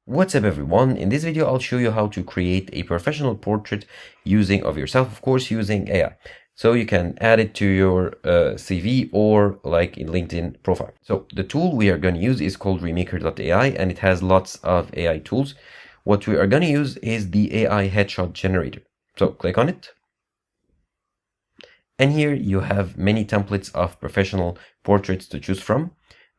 What's up everyone? In this video I'll show you how to create a professional portrait of yourself, of course, using AI. So you can add it to your CV or like in LinkedIn profile. So the tool we are going to use is called remaker.ai and it has lots of AI tools. What we are going to use is the AI headshot generator. So click on it. And here you have many templates of professional portraits to choose from.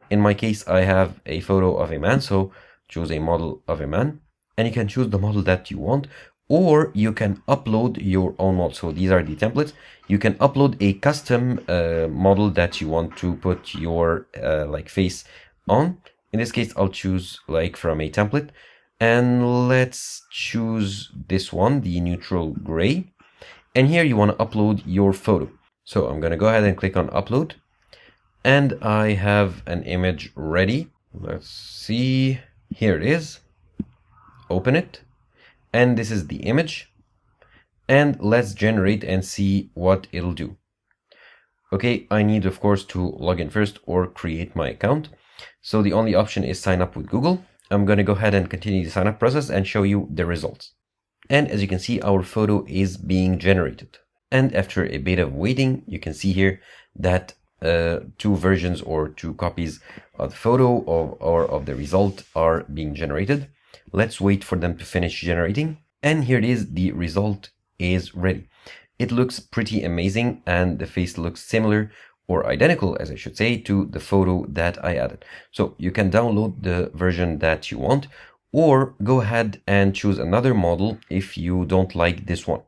In my case, I have a photo of a man, so choose a model of a man, and you can choose the model that you want, or you can upload your own model. So these are the templates. You can upload a custom model that you want to put your like face on. In this case, I'll choose like from a template, and let's choose this one, the neutral gray. And here you want to upload your photo. So I'm going to go ahead and click on upload. And I have an image ready. Let's see. Here it is. Open it. And this is the image. And let's generate and see what it'll do. Okay, I need, of course, to log in first or create my account. So the only option is sign up with Google. I'm going to go ahead and continue the sign up process and show you the results. And as you can see, our photo is being generated. And after a bit of waiting, you can see here that two versions or two copies of the photo or of the result are being generated. Let's wait for them to finish generating. And here it is, the result is ready. It looks pretty amazing and the face looks similar or identical, as I should say, to the photo that I added. So you can download the version that you want or go ahead and choose another model if you don't like this one.